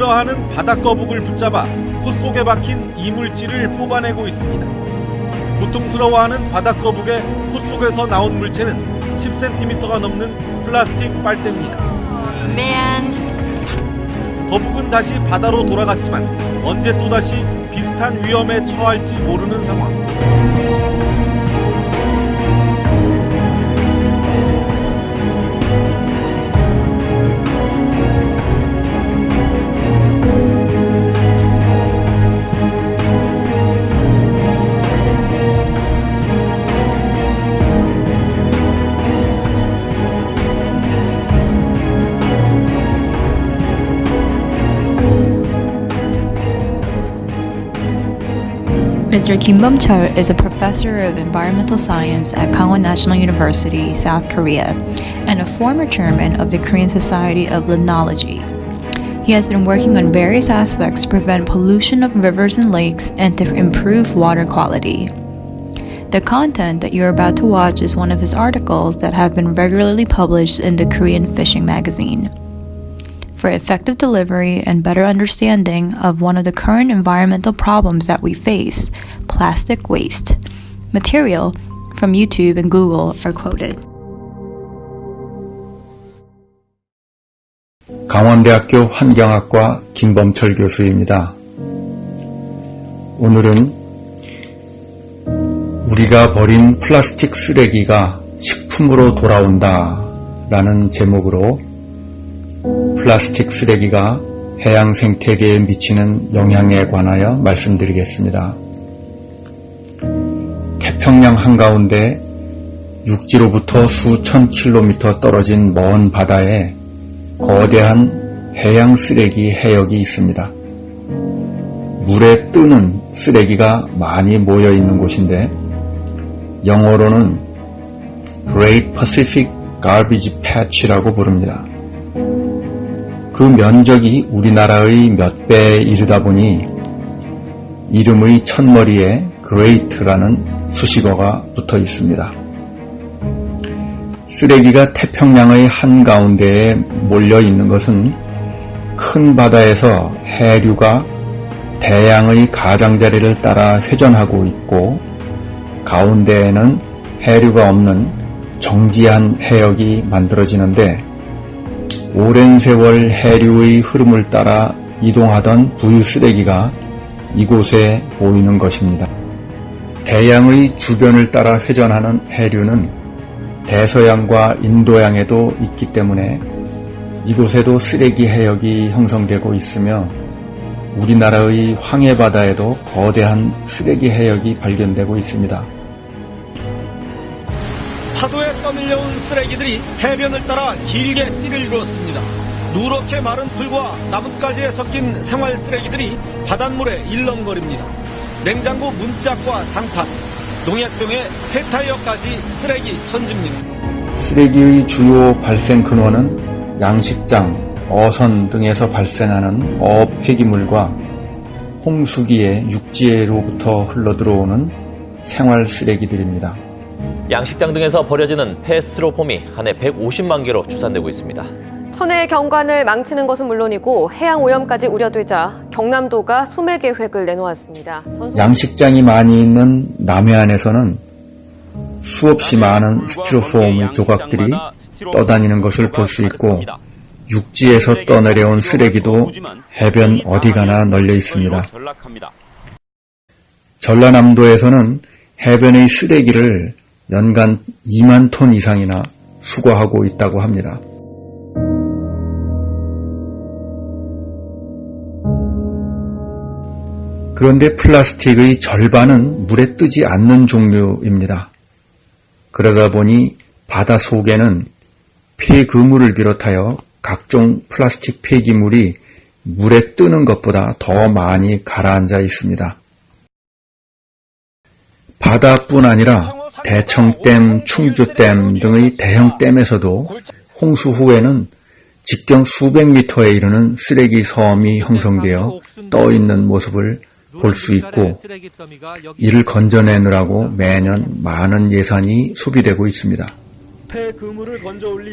힘들어하는 바닷거북을 붙잡아 콧 속에 박힌 이물질을 뽑아내고 있습니다. 고통스러워하는 바닷거북의 콧 속에서 나온 물체는 10cm가 넘는 플라스틱 빨대입니다. 거북은 다시 바다로 돌아갔지만 언제 또다시 비슷한 위험에 처할지 모르는 상황. Mr. Kim Bum-chul is a professor of environmental science at Kangwon National University, South Korea, and a former chairman of the Korean Society of Limnology. He has been working on various aspects to prevent pollution of rivers and lakes and to improve water quality. The content that you're about to watch is one of his articles that have been regularly published in the Korean Fishing Magazine. For effective delivery and better understanding of one of the current environmental problems that we face, plastic waste, material from YouTube and Google are quoted. 강원대학교 환경학과 김범철 교수입니다. 오늘은 우리가 버린 플라스틱 쓰레기가 식품으로 돌아온다 라는 제목으로 플라스틱 쓰레기가 해양 생태계에 미치는 영향에 관하여 말씀드리겠습니다. 태평양 한가운데 육지로부터 수천 킬로미터 떨어진 먼 바다에 거대한 해양 쓰레기 해역이 있습니다. 물에 뜨는 쓰레기가 많이 모여 있는 곳인데 영어로는 Great Pacific Garbage Patch라고 부릅니다. 그 면적이 우리나라의 몇 배에 이르다 보니 이름의 첫머리에 Great라는 수식어가 붙어 있습니다. 쓰레기가 태평양의 한가운데에 몰려 있는 것은 큰 바다에서 해류가 대양의 가장자리를 따라 회전하고 있고 가운데에는 해류가 없는 정지한 해역이 만들어지는데 오랜 세월 해류의 흐름을 따라 이동하던 부유 쓰레기가 이곳에 보이는 것입니다. 대양의 주변을 따라 회전하는 해류는 대서양과 인도양에도 있기 때문에 이곳에도 쓰레기 해역이 형성되고 있으며 우리나라의 황해바다에도 거대한 쓰레기 해역이 발견되고 있습니다. 파도에 떠밀려온 쓰레기들이 해변을 따라 길게 띠를 이루었습니다. 누렇게 마른 풀과 나뭇가지에 섞인 생활 쓰레기들이 바닷물에 일렁거립니다. 냉장고 문짝과 장판, 농약병의 폐타이어까지 쓰레기 천지입니다. 쓰레기의 주요 발생 근원은 양식장, 어선 등에서 발생하는 어업 폐기물과 홍수기에 육지로부터 흘러들어오는 생활 쓰레기들입니다. 양식장 등에서 버려지는 폐스티로폼이 한 해 150만 개로 추산되고 있습니다. 천혜의 경관을 망치는 것은 물론이고 해양 오염까지 우려되자 경남도가 수매 계획을 내놓았습니다. 양식장이 많이 있는 남해안에서는 수없이 많은 스티로폼의 조각들이 떠다니는 것을 볼 수 있고 육지에서 떠내려온 쓰레기도 해변 어디 가나 널려 있습니다. 전라남도에서는 해변의 쓰레기를 연간 2만 톤 이상이나 수거하고 있다고 합니다. 그런데 플라스틱의 절반은 물에 뜨지 않는 종류입니다. 그러다 보니 바다 속에는 폐그물을 비롯하여 각종 플라스틱 폐기물이 물에 뜨는 것보다 더 많이 가라앉아 있습니다. 바다뿐 아니라 대청댐, 충주댐 등의 대형 댐에서도 홍수 후에는 직경 수백 미터에 이르는 쓰레기 섬이 형성되어 떠 있는 모습을 볼 수 있고 이를 건져내느라고 매년 많은 예산이 소비되고 있습니다.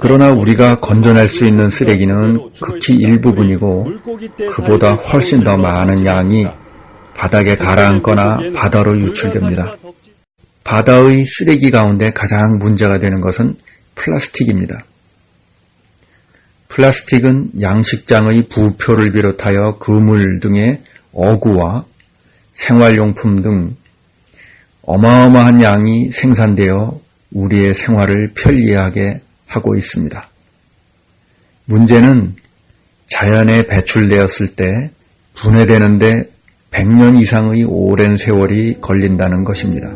그러나 우리가 건져낼 수 있는 쓰레기는 극히 일부분이고 그보다 훨씬 더 많은 양이 바닥에 가라앉거나 바다로 유출됩니다. 바다의 쓰레기 가운데 가장 문제가 되는 것은 플라스틱입니다. 플라스틱은 양식장의 부표를 비롯하여 그물 등의 어구와 생활용품 등 어마어마한 양이 생산되어 우리의 생활을 편리하게 하고 있습니다. 문제는 자연에 배출되었을 때 분해되는데 100년 이상의 오랜 세월이 걸린다는 것입니다.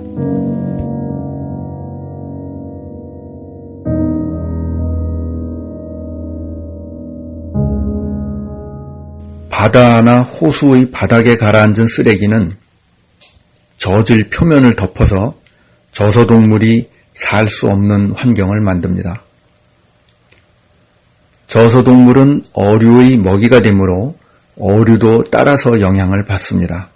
바다나 호수의 바닥에 가라앉은 쓰레기는 젖을 표면을 덮어서 저소동물이 살 수 없는 환경을 만듭니다. 저소동물은 어류의 먹이가 되므로 어류도 따라서 영향을 받습니다.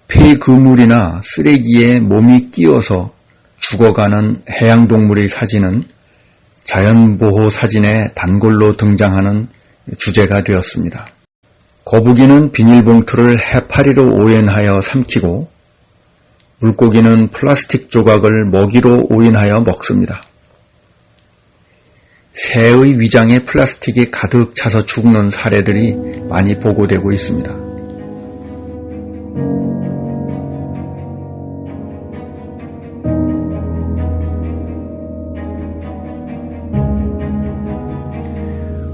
폐그물이나 쓰레기에 몸이 끼어서 죽어가는 해양동물의 사진은 자연보호 사진에 단골로 등장하는 주제가 되었습니다. 거북이는 비닐봉투를 해파리로 오인하여 삼키고 물고기는 플라스틱 조각을 먹이로 오인하여 먹습니다. 새의 위장에 플라스틱이 가득 차서 죽는 사례들이 많이 보고되고 있습니다.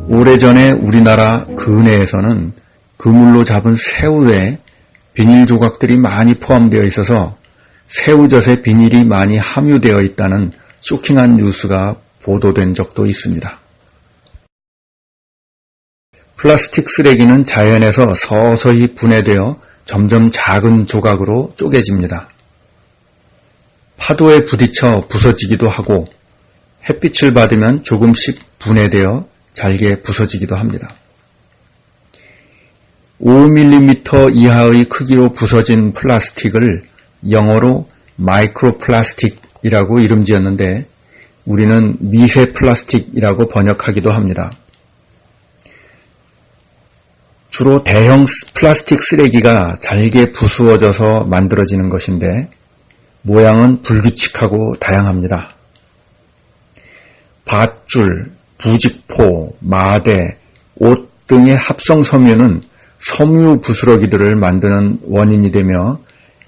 오래전에 우리나라 근해에서는 그물로 잡은 새우에 비닐 조각들이 많이 포함되어 있어서 새우젓에 비닐이 많이 함유되어 있다는 쇼킹한 뉴스가 보도된 적도 있습니다. 플라스틱 쓰레기는 자연에서 서서히 분해되어 점점 작은 조각으로 쪼개집니다. 파도에 부딪혀 부서지기도 하고 햇빛을 받으면 조금씩 분해되어 잘게 부서지기도 합니다. 5mm 이하의 크기로 부서진 플라스틱을 영어로 마이크로플라스틱이라고 이름 지었는데 우리는 미세 플라스틱이라고 번역하기도 합니다. 주로 대형 플라스틱 쓰레기가 잘게 부수어져서 만들어지는 것인데 모양은 불규칙하고 다양합니다. 밧줄, 부직포, 마대, 옷 등의 합성 섬유는 섬유 부스러기들을 만드는 원인이 되며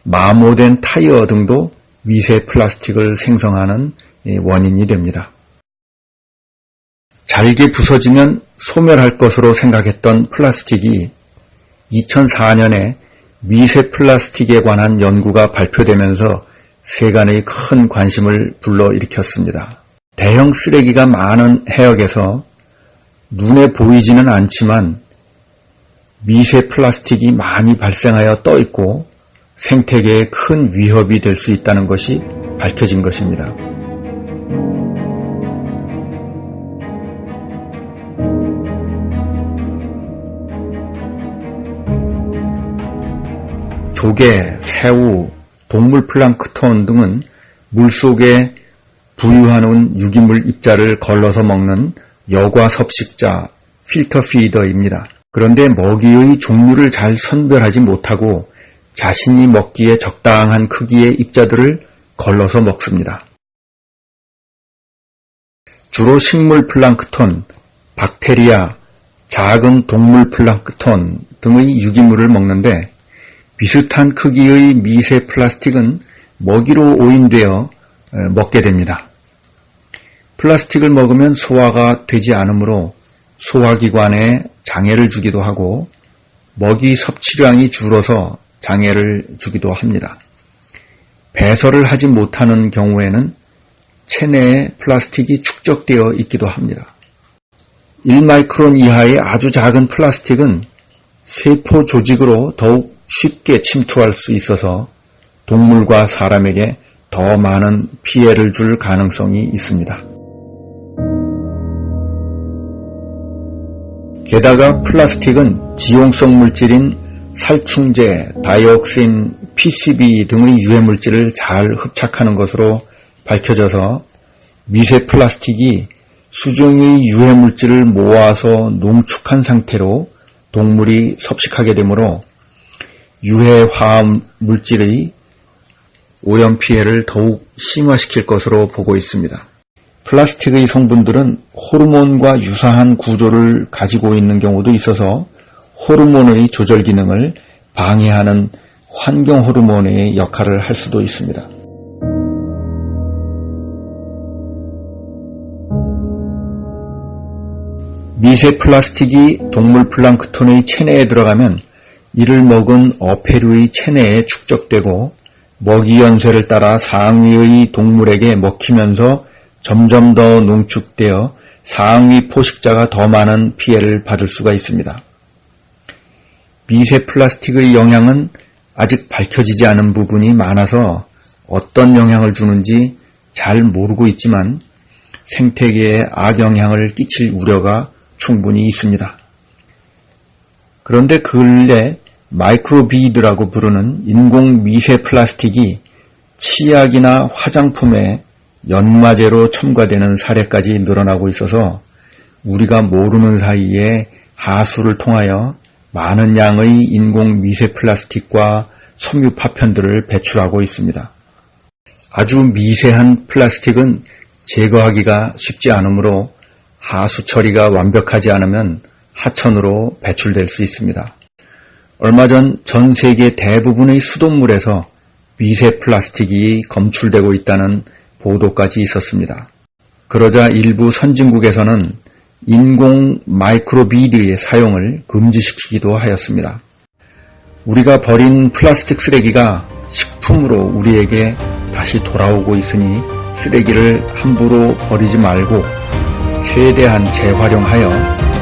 마모된 타이어 등도 미세 플라스틱을 생성하는 원인이 됩니다. 잘게 부서지면 소멸할 것으로 생각했던 플라스틱이 2004년에 미세 플라스틱에 관한 연구가 발표되면서 세간의 큰 관심을 불러일으켰습니다. 대형 쓰레기가 많은 해역에서 눈에 보이지는 않지만 미세 플라스틱이 많이 발생하여 떠 있고 생태계에 큰 위협이 될 수 있다는 것이 밝혀진 것입니다. 조개, 새우, 동물 플랑크톤 등은 물속에 부유한 유기물 입자를 걸러서 먹는 여과 섭식자, 필터 피더입니다. 그런데 먹이의 종류를 잘 선별하지 못하고 자신이 먹기에 적당한 크기의 입자들을 걸러서 먹습니다. 주로 식물 플랑크톤, 박테리아, 작은 동물 플랑크톤 등의 유기물을 먹는데 비슷한 크기의 미세 플라스틱은 먹이로 오인되어 먹게 됩니다. 플라스틱을 먹으면 소화가 되지 않으므로 소화기관에 장애를 주기도 하고 먹이 섭취량이 줄어서 장애를 주기도 합니다. 배설을 하지 못하는 경우에는 체내에 플라스틱이 축적되어 있기도 합니다. 1마이크론 이하의 아주 작은 플라스틱은 세포 조직으로 더욱 쉽게 침투할 수 있어서 동물과 사람에게 더 많은 피해를 줄 가능성이 있습니다. 게다가 플라스틱은 지용성 물질인 살충제, 다이옥신, PCB 등의 유해물질을 잘 흡착하는 것으로 밝혀져서 미세 플라스틱이 수중의 유해물질을 모아서 농축한 상태로 동물이 섭식하게 되므로 유해화합물질의 오염 피해를 더욱 심화시킬 것으로 보고 있습니다. 플라스틱의 성분들은 호르몬과 유사한 구조를 가지고 있는 경우도 있어서 호르몬의 조절 기능을 방해하는 환경 호르몬의 역할을 할 수도 있습니다. 미세 플라스틱이 동물 플랑크톤의 체내에 들어가면 이를 먹은 어패류의 체내에 축적되고 먹이 연쇄를 따라 상위의 동물에게 먹히면서 점점 더 농축되어 상위 포식자가 더 많은 피해를 받을 수가 있습니다. 미세 플라스틱의 영향은 아직 밝혀지지 않은 부분이 많아서 어떤 영향을 주는지 잘 모르고 있지만 생태계에 악영향을 끼칠 우려가 충분히 있습니다. 그런데 근래 마이크로비드라고 부르는 인공 미세 플라스틱이 치약이나 화장품에 연마제로 첨가되는 사례까지 늘어나고 있어서 우리가 모르는 사이에 하수를 통하여 많은 양의 인공 미세 플라스틱과 섬유 파편들을 배출하고 있습니다. 아주 미세한 플라스틱은 제거하기가 쉽지 않으므로 하수 처리가 완벽하지 않으면 하천으로 배출될 수 있습니다. 얼마 전 세계 대부분의 수돗물에서 미세 플라스틱이 검출되고 있다는 보도까지 있었습니다. 그러자 일부 선진국에서는 인공 마이크로비드의 사용을 금지시키기도 하였습니다. 우리가 버린 플라스틱 쓰레기가 식품으로 우리에게 다시 돌아오고 있으니 쓰레기를 함부로 버리지 말고 최대한 재활용하여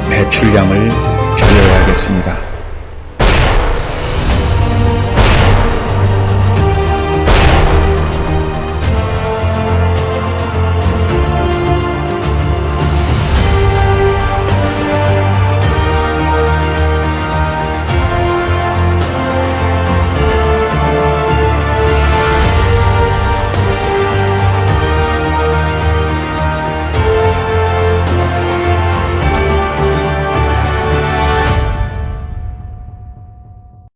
배출량을 줄여야겠습니다.